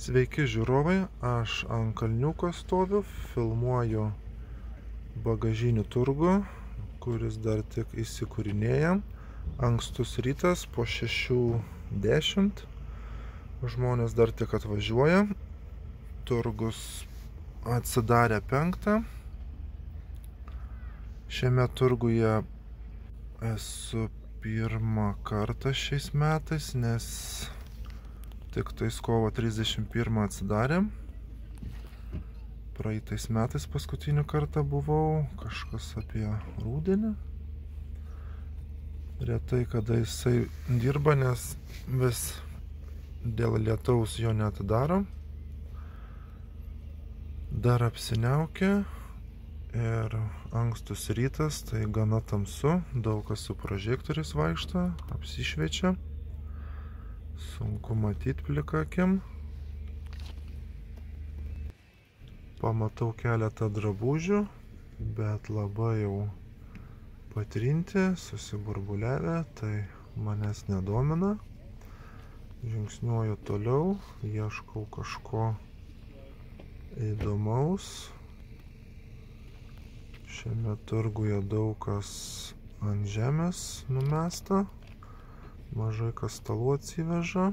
Sveiki žiūrovai, aš ant kalniuko stoviu, filmuoju bagažinių turgų, kuris dar tik įsikūrinėja. Ankstus rytas po 6:10, žmonės dar tik atvažiuoja, turgus atsidarė 5. Šiame turguje esu pirmą kartą šiais metais, nes tik tais kovo 31 atsidarė. Praeitais metais paskutinį kartą buvau, kažkas apie rudenį. Retai kada jisai dirba, nes vis dėl lietaus jo neatidaro. Dar apsiniaukė ir ankstus rytas, tai gana tamsu, daug kas su prožektoriais vaikšto, apsišviečia. Sunku matyti plika akim. Pamatau keletą drabužių, bet labai jau patrinti, susiburbuliavę, tai manęs nedomina. Žingsniuoju toliau, ieškau kažko įdomaus. Šiame turguje daug kas ant žemės numesta. Mažai kas stalų atsiveža.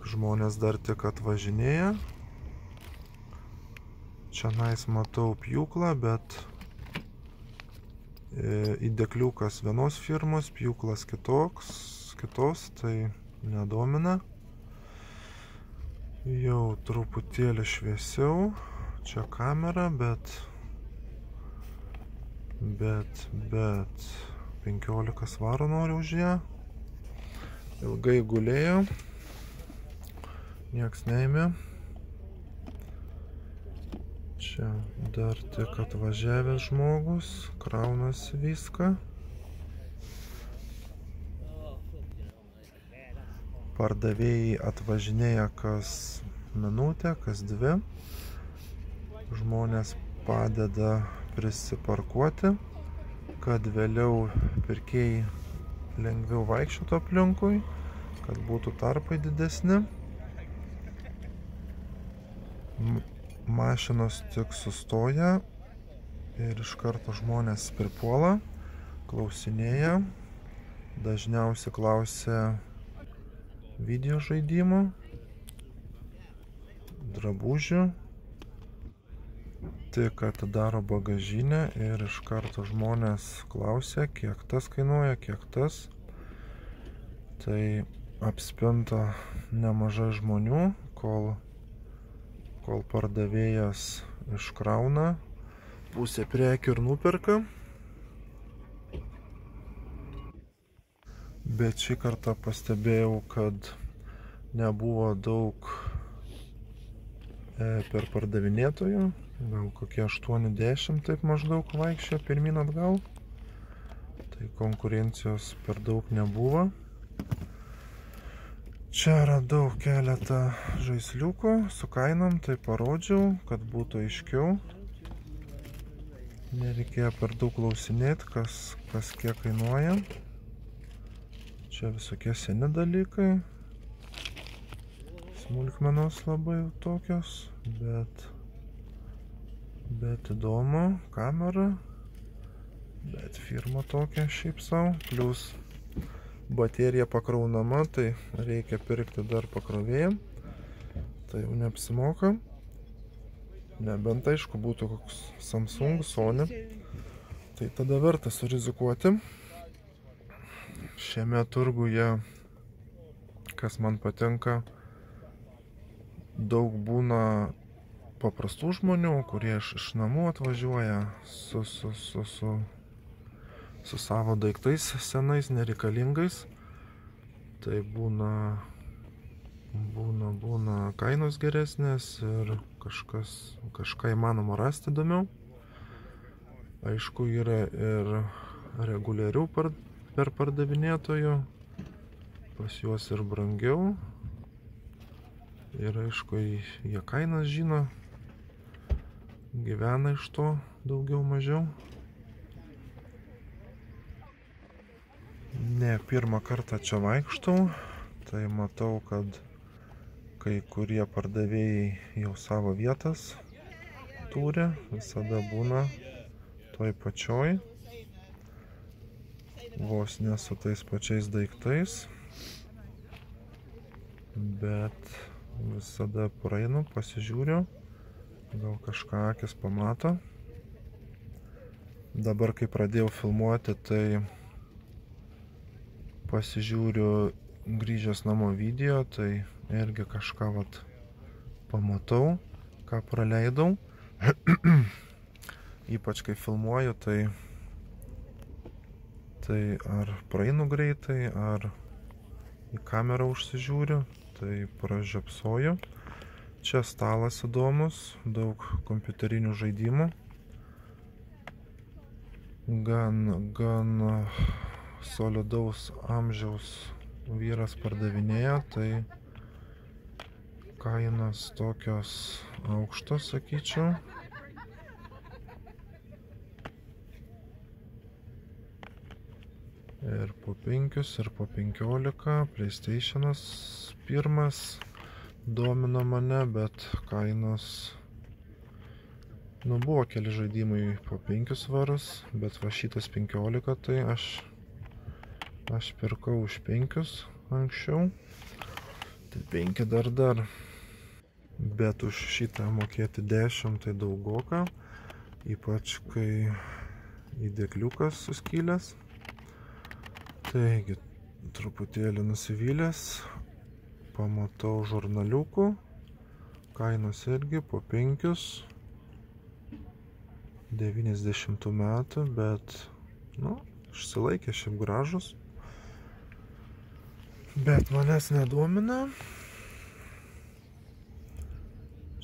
Žmonės dar tik atvažinėja. Čianais matau pjūklą, bet įdekliukas vienos firmos, pjūklas kitos, tai nedomina. Jau truputėlį šviesiau. Čia kamera, bet 15 svarų noriu už ją. Ilgai gulėjo. Nieks neėmė. Čia dar tik atvažiavęs žmogus, kraunasi viską. Pardavėjai atvažinėja kas minutę, kas 2. Žmonės padeda prisiparkuoti, kad vėliau pirkėjai lengviau vaikščiotų aplinkui, kad būtų tarpai didesni. Mašinos tik sustoja ir iš karto žmonės pripuola, klausinėja. Dažniausiai klausia video žaidimų, drabužių. Tik atidaro bagažinę ir iš karto žmonės klausia, kiek tas kainuoja, kiek tas. Tai apspinta nemažai žmonių, kol pardavėjas iškrauna pusę prekių ir nuperka. Bet šį kartą pastebėjau, kad nebuvo daug per pardavinėtojų. Gal kokie 8-10 taip maždaug vaikščia pirmyn atgal. Tai konkurencijos per daug nebuvo. Čia radau keletą žaisliukų su kainom, tai parodžiau, kad būtų aiškiau. Nereikėjo per daug klausinėti, kas kiek kainuoja. Čia visokie seni dalykai. Smulkmenos labai tokios, bet įdomu, kamera, bet firma tokia šiaip savo, plus baterija pakraunama, tai reikia pirkti dar pakrovėjam, tai jau neapsimoka, nebent aišku būtų koks Samsung, Sony, tai tada verta surizikuoti. Šiame turguje, kas man patinka, daug būna paprastų žmonių, kurie iš namų atvažiuoja su savo daiktais senais, nereikalingais. Tai būna kainos geresnės ir kažką įmanoma rasti įdomiau. Aišku, yra ir reguliarių per pardavinėtojų, pas juos ir brangiau. Ir aišku, jie kainas žino, gyvena iš to daugiau mažiau. Ne pirmą kartą čia vaikštau, tai matau, kad kai kurie pardavėjai jau savo vietas turi, visada būna toj pačioj, vos ne su tais pačiais daiktais, bet visada praeinu, pasižiūriu, gal kažką akis pamato. Dabar, kai pradėjau filmuoti, tai pasižiūriu grįžęs namo video, tai irgi kažką pamatau, ką praleidau. Ypač kai filmuoju, tai ar praeinu greitai, ar į kamerą užsižiūriu, tai pražiopsoju. Čia stalas įdomus, daug kompiuterinių žaidimų. Gan solidaus amžiaus vyras pardavinėja, tai kainos tokios aukštos, sakyčiau. Ir po 5, ir po 15. PlayStation'as pirmas domino mane, bet kainos... Buvo keli žaidimai po 5 svarus, bet va šitas 15, tai aš pirkau už 5 anksčiau. Tai 5 dar. Bet už šitą mokėti 10, tai daugoka. Ypač kai įdėkliukas suskylęs. Taigi, truputėlį nusivylęs. Pamatau žurnaliukų. Kainos irgi po 5. 90 metų, bet, išsilaikė šiaip gražus. Bet manęs nedomina.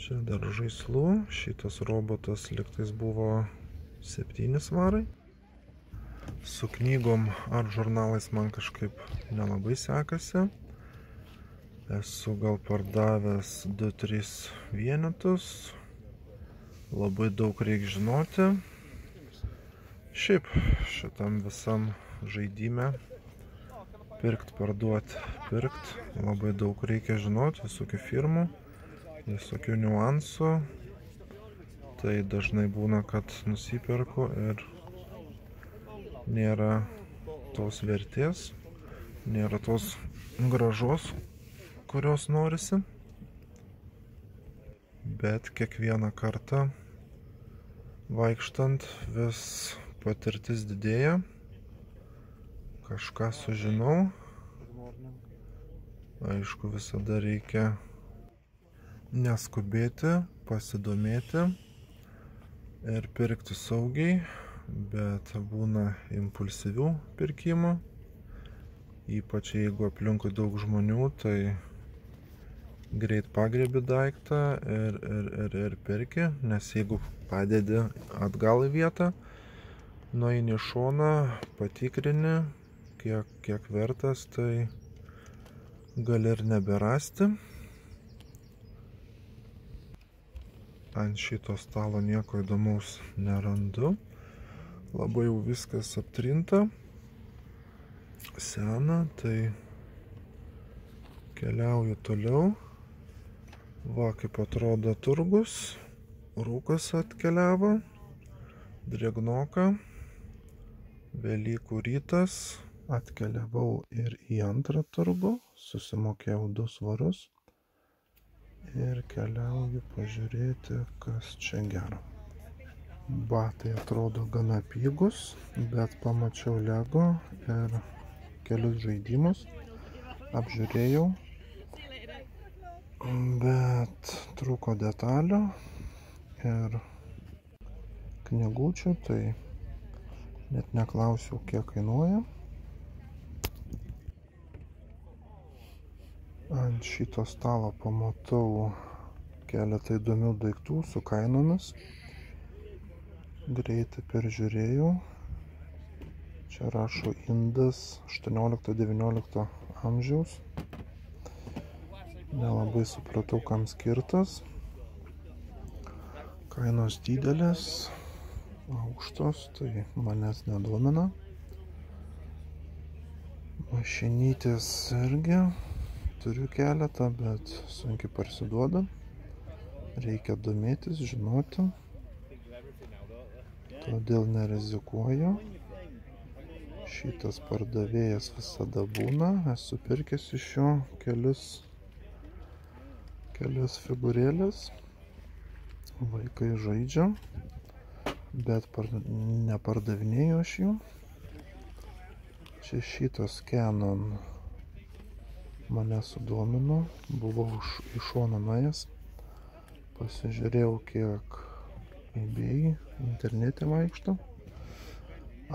Čia dar žaislų. Šitas robotas lygtais buvo 7 svarai. Su knygom ar žurnalais man kažkaip nelabai sekasi. Esu gal pardavęs 2-3 vienetus. Labai daug reikia žinoti. Šiaip šitam visam žaidime pirkt, parduot, pirkt. Labai daug reikia žinoti, visokių firmų, visokių niuansų. Tai dažnai būna, kad nusiperku ir nėra tos vertės, nėra tos gražos, kurios norisi. Bet kiekvieną kartą vaikštant vis patirtis didėja, kažką sužinau. Aišku, visada reikia neskubėti, pasidomėti ir pirkti saugiai, bet būna impulsyvių pirkimų. Ypač jeigu aplinkui daug žmonių, tai greit pagriebi daiktą ir perki, nes jeigu padedi atgal į vietą, nueini į šoną, patikrini, kiek vertas, tai gali ir neberasti. Ant šito stalo nieko įdomaus nerandu. Labai jau viskas aptrinta, sena, tai keliauju toliau. Va, kaip atrodo turgus. Rūkas atkeliavo. Drėgnoka. Velykų rytas. Atkeliavau ir į antrą turgų. Susimokėjau 2 svarus. Ir keliauju pažiūrėti, kas čia gero. Batai atrodo gana pigus, bet pamačiau Lego ir kelius žaidimus. Apžiūrėjau. Bet trūko detalių ir knygučių, tai net neklausiau, kiek kainuoja. Ant šito stalo pamatau keletą įdomių daiktų su kainomis. Greitai peržiūrėjau. Čia rašo indas 18-19 amžiaus. Nelabai supratau, kam skirtas. Kainos didelės, aukštos, tai manęs nedomina. Mašinytės irgi turiu keletą, bet sunkiai parsiduoda. Reikia domėtis, žinoti. Todėl nerizikuoju. Šitas pardavėjas visada būna. Esu pirkęs iš jo kelias figūrėlės. Vaikai žaidžia, bet nepardavinėjau aš jų. Čia šitas Canon mane sudomino. Buvau iš šono nuėjęs. Pasižiūrėjau, kiek eBay internete vaikšto.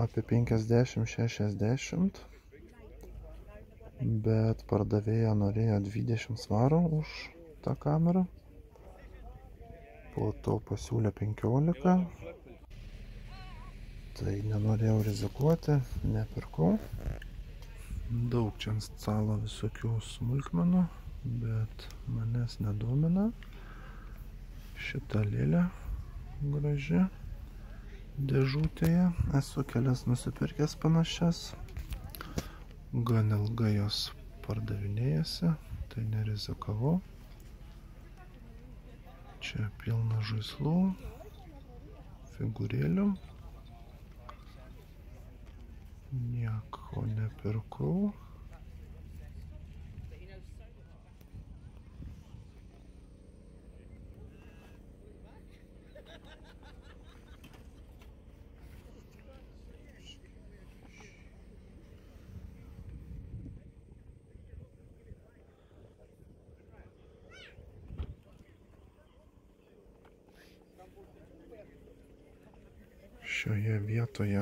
Apie 50-60. Bet pardavėja norėjo 20 svarų už tą kamerą. Po to pasiūlė 15. Tai nenorėjau rizikuoti, nepirkau. Daug čia ant stalo visokių smulkmenų, bet manęs nedomina. Šita lėlė graži dėžutėje. Esu kelias nusipirkęs panašias. Gan ilgai jos pardavinėjasi, tai nerizikavau. Čia pilna žaislų, figūrėlių. Nieko nepirkau. Šioje vietoje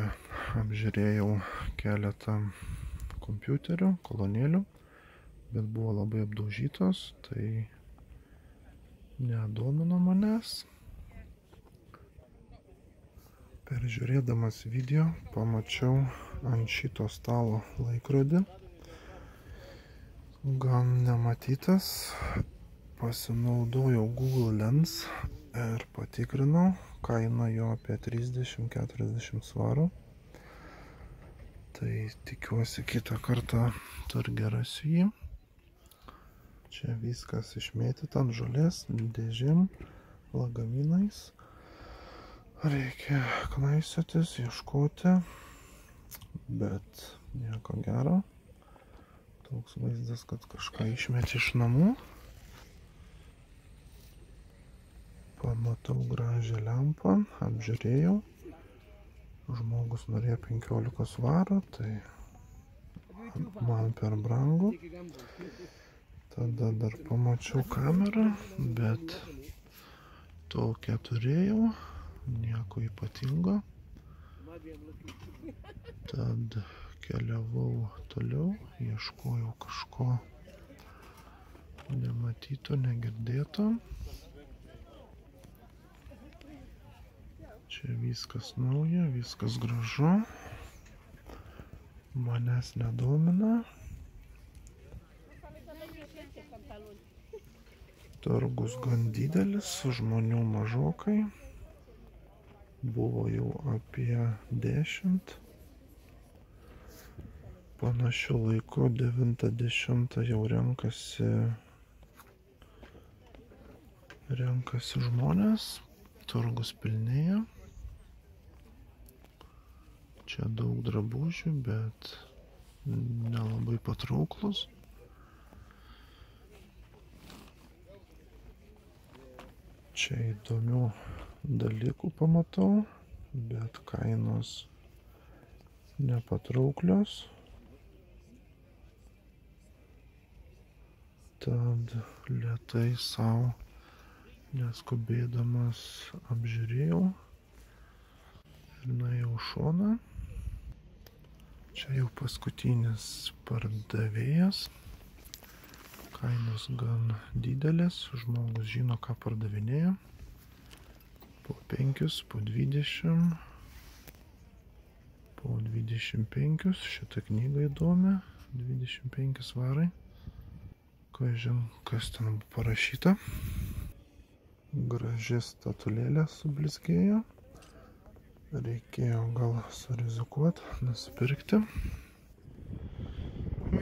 apžiūrėjau keletą kompiuterių, kolonėlių, bet buvo labai apdaužytos, tai nedomino manęs. Peržiūrėdamas video pamačiau ant šito stalo laikrodį. Gan nematytas. Pasinaudojau Google Lens ir patikrinau. Kaina jo apie 30-40 svarų. Tai tikiuosi kitą kartą turgė rasiu jį. Čia viskas išmėtyta ant žolės, dėžėm, lagaminais. Reikia knaisiotis, ieškoti, bet nieko gero. Toks vaizdas, kad kažką išmetė iš namų. Pamatau gražią lempą, apžiūrėjau. Žmogus norėjo 15 svarų, tai man per brangu. Tada dar pamačiau kamerą, bet tokią turėjau, nieko ypatingo. Tad keliavau toliau, ieškojau kažko nematyto, negirdėto. Čia viskas nauja, viskas gražu. Manęs nedomina. Turgus gan didelis, žmonių mažokai. Buvo jau apie 10. Panašiu laiku 9-10 jau renkasi žmonės. Turgus pilnėja. Čia daug drabužių, bet nelabai patrauklus. Čia įdomių dalykų pamatau, bet kainos nepatrauklios. Tad lėtai savo neskubėdamas apžiūrėjau ir nuėjau šoną. Čia jau paskutinis pardavėjas. Kainos gan didelės, žmogus žino, ką pardavinėja. Po 5, po 20, po 25. Šitą knygą įdomi, 25 svarai. Kažin, kas ten parašyta. Graži statulėlė sublizgėjo. Reikėjo gal surizikuoti, nusipirkti.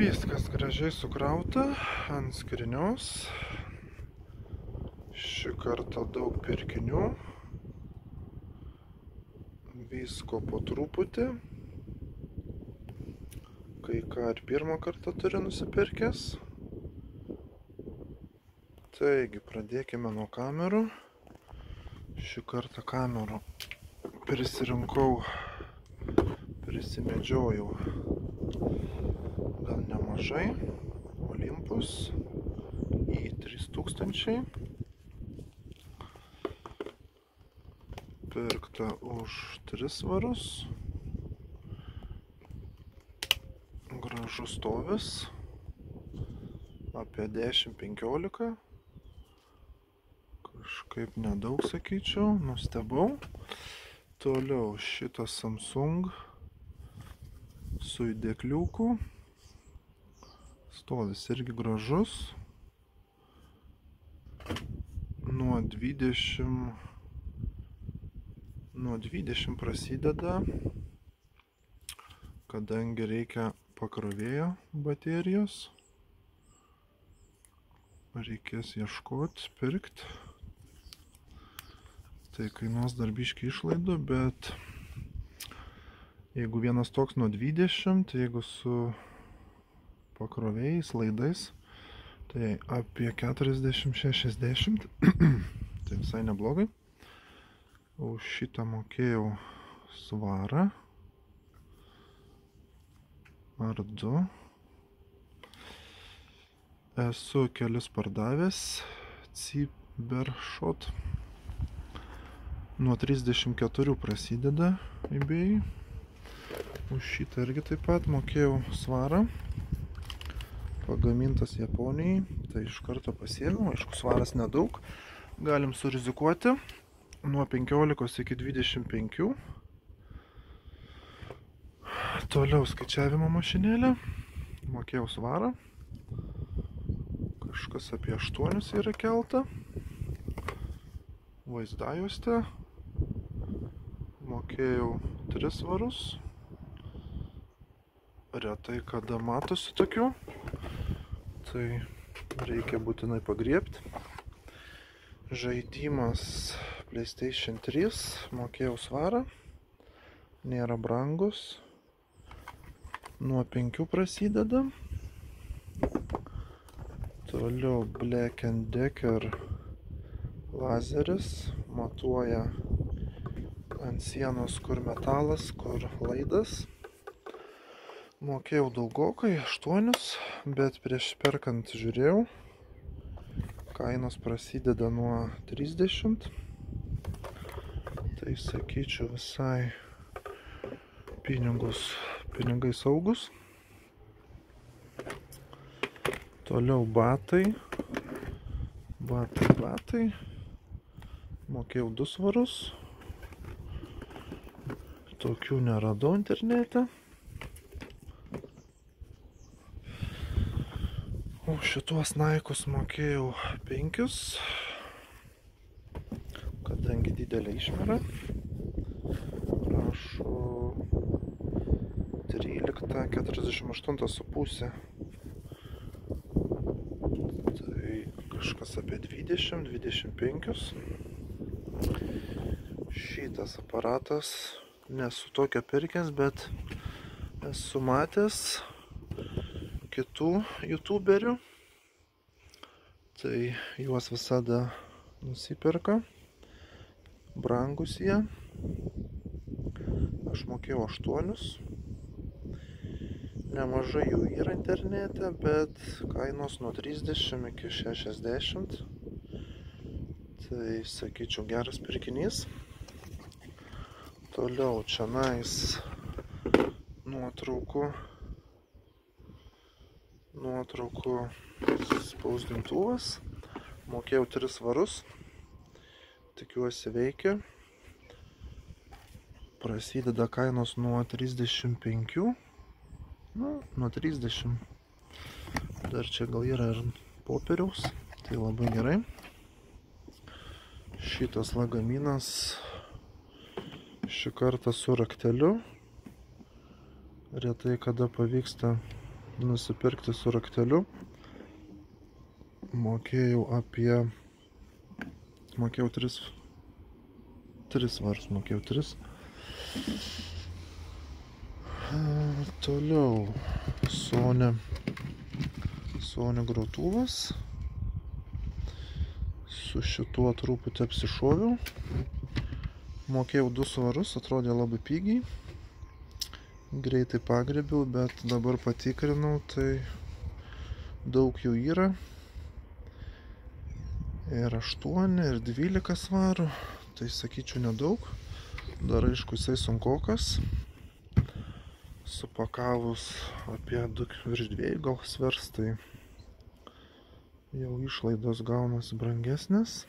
Viskas gražiai sukrauta ant skrynios. Šį kartą daug pirkinių. Visko po truputį. Kai ką ir pirmą kartą turiu nusipirkęs. Taigi, pradėkime nuo kamerų. Šį kartą kamerų prisimedžiojau gal nemažai. Olympus i3000. Pirkta už 3 svarus. Gražus stovis. Apie 10-15. Kažkaip nedaug, sakyčiau, nustebau. Toliau šitas Samsung su įdėkliuku. Stovis irgi gražus. Nuo 20 prasideda, kadangi reikia pakrovėjo baterijos. Reikės ieškoti, pirkti. Tai kainuos dar biškį išlaidų, bet jeigu vienas toks nuo 20, tai jeigu su pakrovėjais, laidais, tai apie 40-60. Tai visai neblogai. Už šitą mokėjau svarą. Ar 2. Esu kelis pardavęs. Cybershot. Nuo 34 prasideda eBay. Už šitą irgi taip pat mokėjau svarą. Pagamintas Japonijai. Tai iš karto pasiėmiau. Aišku, svaras nedaug. Galim surizikuoti. Nuo 15 iki 25. Toliau skaičiavimo mašinėlė. Mokėjau svarą. Kažkas apie 8 yra kelta. Vaizdajuostė. Mokėjau 3 svarus. Retai kada matosi tokių. Tai reikia būtinai pagriebti. Žaidimas PlayStation 3. Mokėjau svarą. Nėra brangus. Nuo 5 prasideda. Toliau Black & Decker lazeris. Matuoja ant sienos, kur metalas, kur laidas. Mokėjau daugokai, 8, bet prieš perkant žiūrėjau. Kainos prasideda nuo 30. Tai sakyčiau visai pinigai saugus. Toliau batai. Batai. Mokėjau 2 svarus. Tokių neradau internete. Už šituos Naikus mokėjau 5. Kadangi didelė išmera. Prašau 13,48,5. Tai kažkas apie 20-25. Šitas aparatas nesu tokio pirkęs, bet esu matęs kitų youtuberių. Tai juos visada nusiperka. Brangus jie. Aš mokėjau 8. Nemažai jų yra internete, bet kainos nuo 30 iki 60. Tai sakyčiau geras pirkinys. Toliau čionais nuotraukų spausdintuvas. Mokėjau 3 svarus. Tikiuosi veikia. Prasideda kainos nuo 35. Nuo 30. Dar čia gal yra ir popieriaus. Tai labai gerai. Šitas lagaminas šį kartą su rakteliu. Retai kada pavyksta nusipirkti su rakteliu. Mokėjau 3 svarus, mokėjau 3. Toliau Sony grotuvas. Su šituo truputį apsišoviau. Mokėjau 2 svarus, atrodė labai pigiai. Greitai pagriebiau, bet dabar patikrinau, tai daug jų yra. Ir 8, ir 12 svarų. Tai sakyčiau nedaug. Dar aišku, jisai sunkokas. Supakavus apie virš 2 gal svers, tai jau išlaidos gaunasi brangesnės.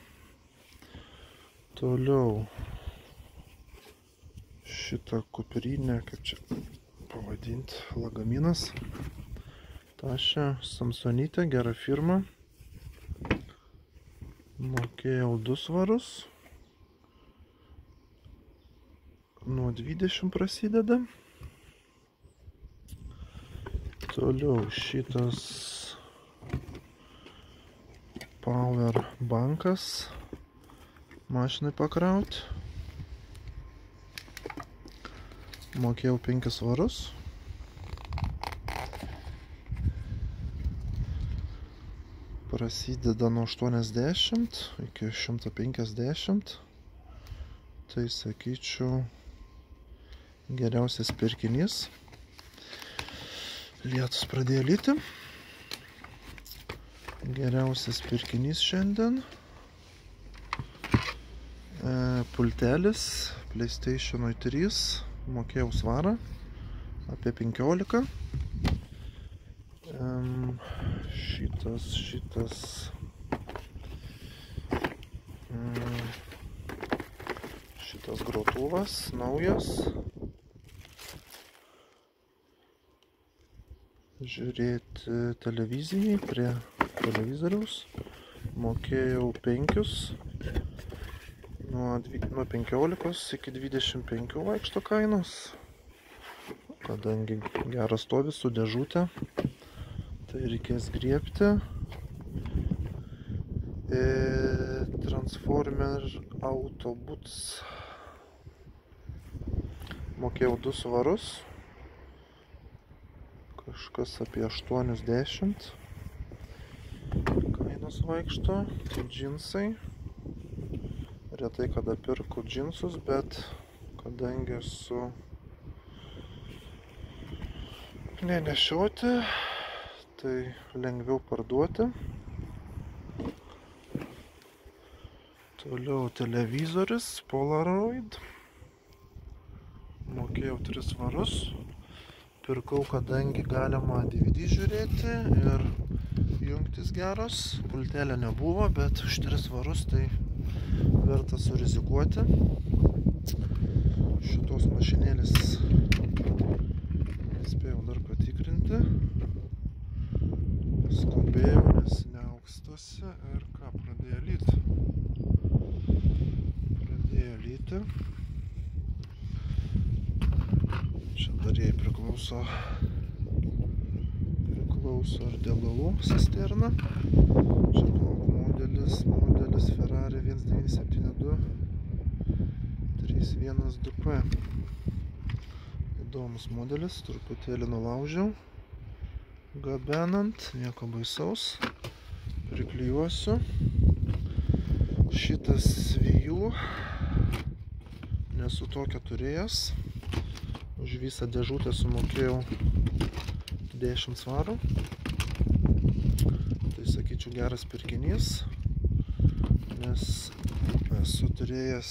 Toliau šitą kuprinę, kaip čia pavadinti, lagaminas. Tašė Samsonytė, gera firma. Mokėjau 2 svarus. Nuo 20 prasideda. Toliau šitas power bankas mašinai pakrauti. Mokėjau 5 svarus. Prasideda nuo 80 iki 150. Tai sakyčiau geriausias pirkinys. Lietus pradėjo lyti. Geriausias pirkinys šiandien. Pultelis PlayStation 3. Mokėjau svarą. Apie 15. Šitas grotuvas naujas. Žiūrėti televizijai prie televizoriaus. Mokėjau 5. Nuo 15 iki 25 vaikšto kainos. Kadangi geras stovis su dėžutė, tai reikės griebti. Transformer Autobuts. Mokėjau 2 svarus. Kažkas apie 80 kainos vaikšto. Tai džinsai. Retai kada pirku džinsus, bet kadangi esu nenešioti, tai lengviau parduoti. Toliau televizorius Polaroid. Mokėjau 3 svarus. Pirkau, kadangi galima DVD žiūrėti ir jungtis geros. Pultelė nebuvo, bet už 3 svarus tai verta surizikuoti. Šitos mašinėlės nespėjau dar patikrinti. Skubėjau, nes neaukstuose ir ką, pradėjo lyti. Čia dar jai priklauso ir degalų cisterna. Čia modelis Ferrari 1972 312P. Įdomus modelis, truputėlį nulaužiau. Gabenant, nieko baisaus. Priklijuosiu. Šitas Vijų nesu tokią turėjęs. Už visą dėžutę sumokėjau 10 svarų. Tai sakyčiau geras pirkinys, nes esu turėjęs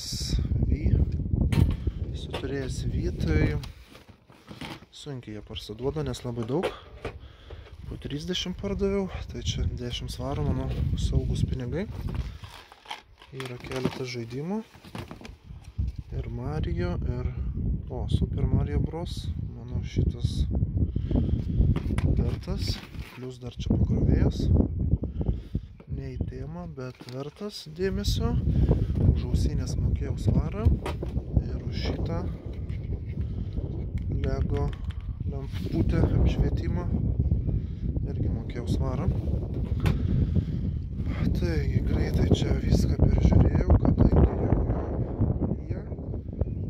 Vy, tai sunkiai jie parsiduoda, nes labai daug. Po 30 pardaviau, tai čia 10 svarų, manau, saugus pinigai. Yra keletas žaidimų. Ir Mario, ir Super Mario Bros. Manau, šitas vertas. Plius dar čia pakrovėjas. Ne į temą, bet vertas dėmesio. Už ausinės mokėjau svarą. Ir už šitą Lego lemputę apšvietimą sumokėjau svarą. Taigi greitai čia viską peržiūrėjau, kadangi jau lyja.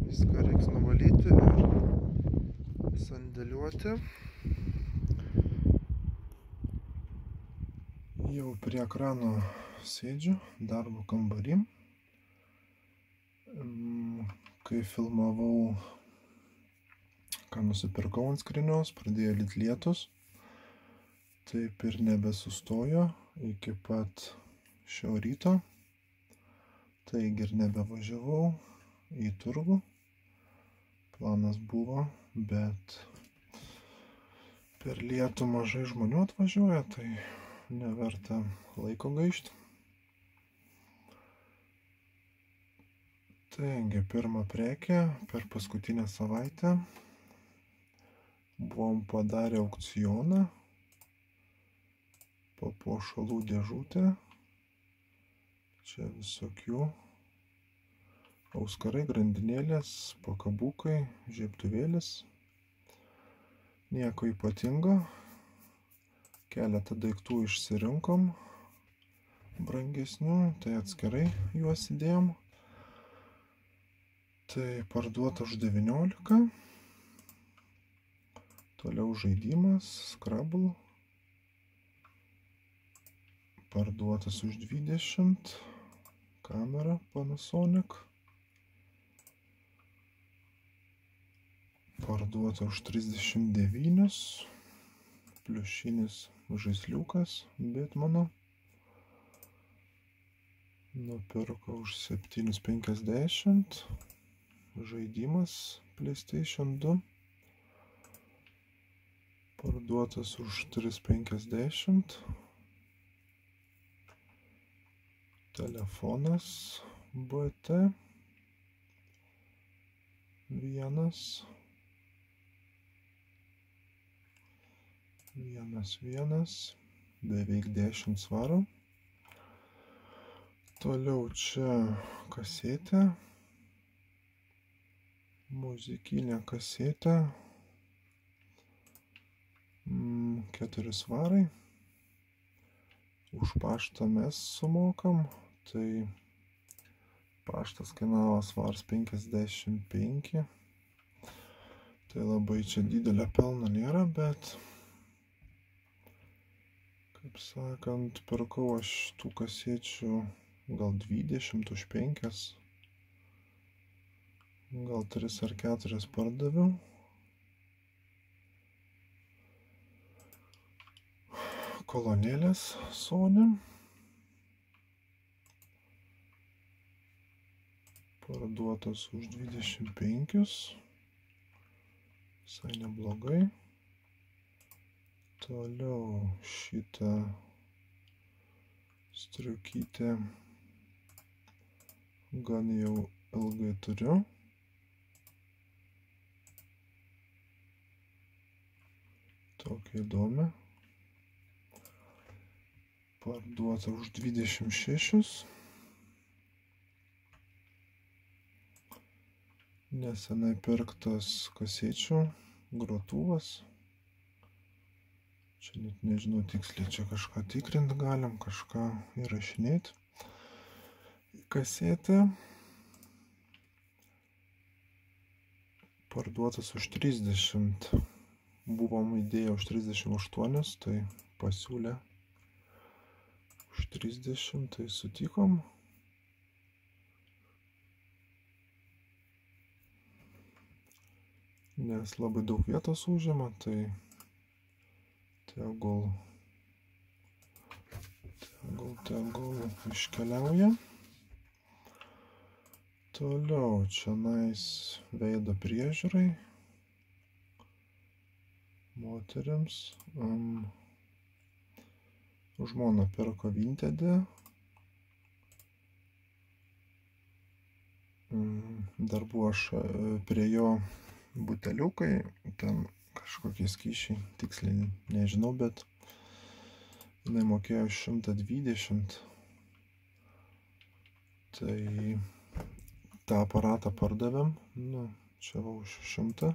Viską reiks nuvalyti ir sandėliuoti. Jau prie ekrano sėdžiu, darbo kambarį. Kai filmavau, ką nusipirkau ant skrynios, pradėjo lyt lietus. Taip ir nebesustojo iki pat šio ryto. Taigi ir nebevažiavau į turgų. Planas buvo, bet per lietų mažai žmonių atvažiuoja, tai neverta laiko gaišti. Taigi, pirma prekė per paskutinę savaitę. Buvom padarę aukcioną. Papuošalų dėžutė. Čia visokių auskarai, grandinėlės, pakabukai, žiebtuvėlis. Nieko ypatingo. Keletą daiktų išsirinkom brangesnių, tai atskirai juos įdėjom. Tai parduota už 19. Toliau žaidimas, Scrabble. Parduotas už 20. Kamera Panasonic. Parduota už 39. Pliušinis žaisliukas Batmano. Nupirko už 7,50. Žaidimas PlayStation 2. Parduotas už 3,50. Telefonas BT 1. Beveik 10 svarų. Toliau čia kasetė. Muzikinė kasetė. 4 svarai. Už paštą mes sumokam. Tai paštas kainavo svaras 55. Tai labai čia didelio pelno nėra, bet kaip sakant, pirkau aš tų kasečių gal 20 už 5. Gal 3 ar 4 pardaviau. Kolonėlės Sony. Parduotas už 25. Visai neblogai. Toliau šitą striukytę gan jau ilgai turiu. Tokia įdomi. Parduota už 26. Nesenai pirktas kasečių grotuvas. Čia net nežinau tiksliai, čia kažką tikrint galim, kažką įrašinėti. Kasetė. Parduotas už 30. Buvom įdėję už 38, tai pasiūlė už 30, tai sutikom. Nes labai daug vietos užima, tai tegul iškeliauja. Toliau čionais veido priežiūrai moteriams. Žmona pirko Vintedį. Dar buvo prie jo buteliukai, ten kažkokie skysčiai, tiksliai nežinau, bet jinai mokėjo 120. Tai tą aparatą pardavėm, čia va už 100.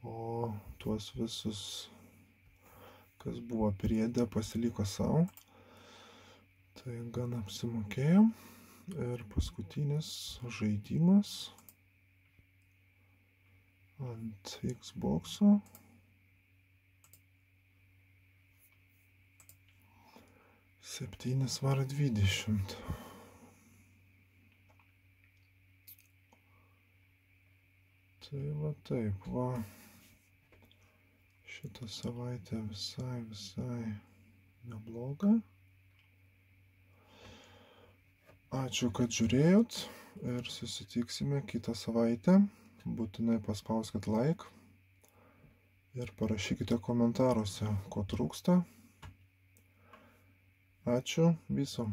O tuos visus kas buvo priede, pasiliko savo. Tai gan apsimokėjo. Ir paskutinis žaidimas ant Xbox'o. 7 svarų 20. Tai va taip, va. Šitą savaitę visai nebloga. Ačiū, kad žiūrėjot ir susitiksime kitą savaitę. Būtinai paspauskit like ir parašykite komentaruose, ko trūksta. Ačiū viso.